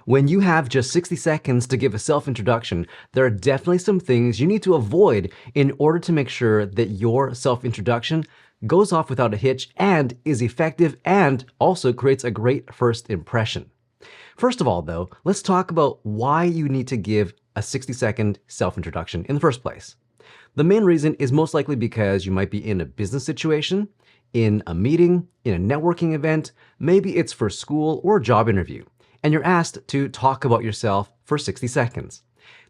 When you have just 60 seconds to give a self-introduction, there are definitely some things you need to avoid in order to make sure that your self-introduction goes off without a hitch and is effective and also creates a great first impression. First of all, though, let's talk about why you need to give a 60-second self-introduction in the first place. The main reason is most likely because you might be in a business situation, in a meeting, in a networking event, maybe it's for school or a job interview, and you're asked to talk about yourself for 60 seconds.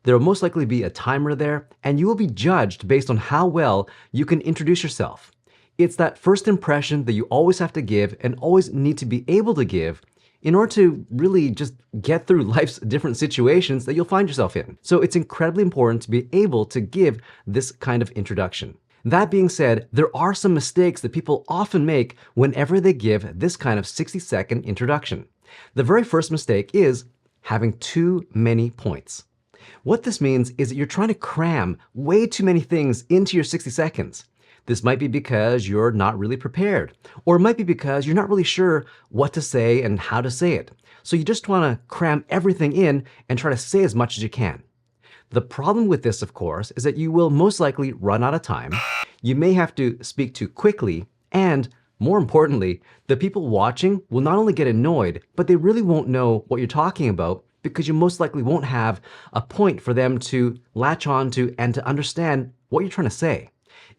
There will most likely be a timer there, and you will be judged based on how well you can introduce yourself. It's that first impression that you always have to give and always need to be able to give in order to really just get through life's different situations that you'll find yourself in. So it's incredibly important to be able to give this kind of introduction. That being said, there are some mistakes that people often make whenever they give this kind of 60-second introduction. The very first mistake is having too many points. What this means is that you're trying to cram way too many things into your 60 seconds. This might be because you're not really prepared, or it might be because you're not really sure what to say and how to say it. So you just want to cram everything in and try to say as much as you can. The problem with this, of course, is that you will most likely run out of time. You may have to speak too quickly, and more importantly, the people watching will not only get annoyed, but they really won't know what you're talking about because you most likely won't have a point for them to latch on to and to understand what you're trying to say.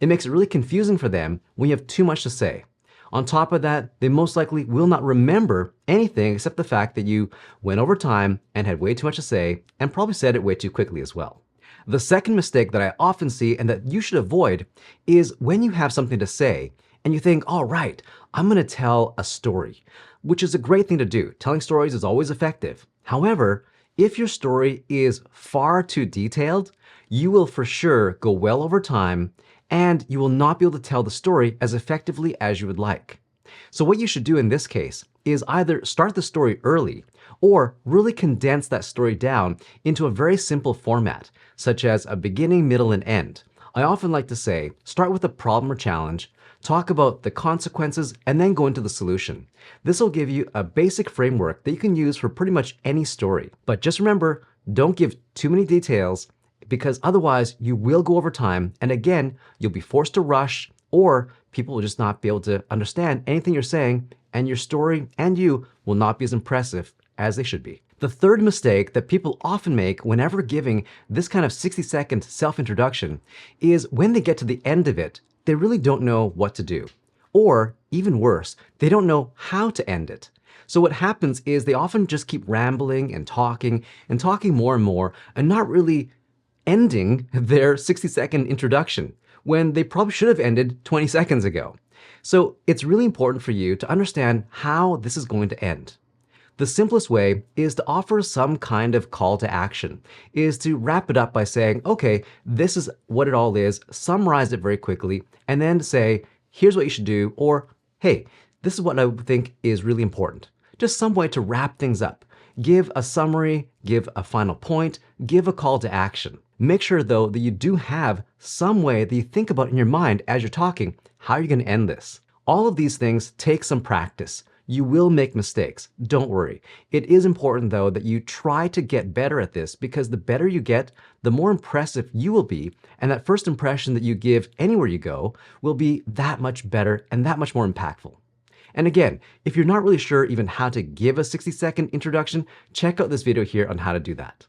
It makes it really confusing for them when you have too much to say. On top of that, they most likely will not remember anything except the fact that you went over time and had way too much to say and probably said it way too quickly as well. The second mistake that I often see and that you should avoid is when you have something to say and you think, all right, I'm going to tell a story, which is a great thing to do. Telling stories is always effective. However, if your story is far too detailed, you will for sure go well over time and you will not be able to tell the story as effectively as you would like. So what you should do in this case is either start the story early or really condense that story down into a very simple format, such as a beginning, middle, and end. I often like to say, start with a problem or challenge, talk about the consequences, and then go into the solution. This will give you a basic framework that you can use for pretty much any story. But just remember, don't give too many details because otherwise you will go over time, and again, you'll be forced to rush, or people will just not be able to understand anything you're saying, and your story and you will not be as impressive as they should be. The third mistake that people often make whenever giving this kind of 60-second self-introduction is when they get to the end of it, they really don't know what to do. Or, even worse, they don't know how to end it. So what happens is they often just keep rambling and talking more and more and not really ending their 60-second introduction when they probably should have ended 20 seconds ago. So it's really important for you to understand how this is going to end. The simplest way is to offer some kind of call to action, is to wrap it up by saying, okay, this is what it all is, summarize it very quickly, and then say, here's what you should do, or hey, this is what I think is really important. Just some way to wrap things up. Give a summary, give a final point, give a call to action. Make sure though that you do have some way that you think about in your mind as you're talking, how you're going to end this. All of these things take some practice. You will make mistakes, don't worry. It is important though that you try to get better at this because the better you get, the more impressive you will be, and that first impression that you give anywhere you go will be that much better and that much more impactful. And again, if you're not really sure even how to give a 60-second introduction, check out this video here on how to do that.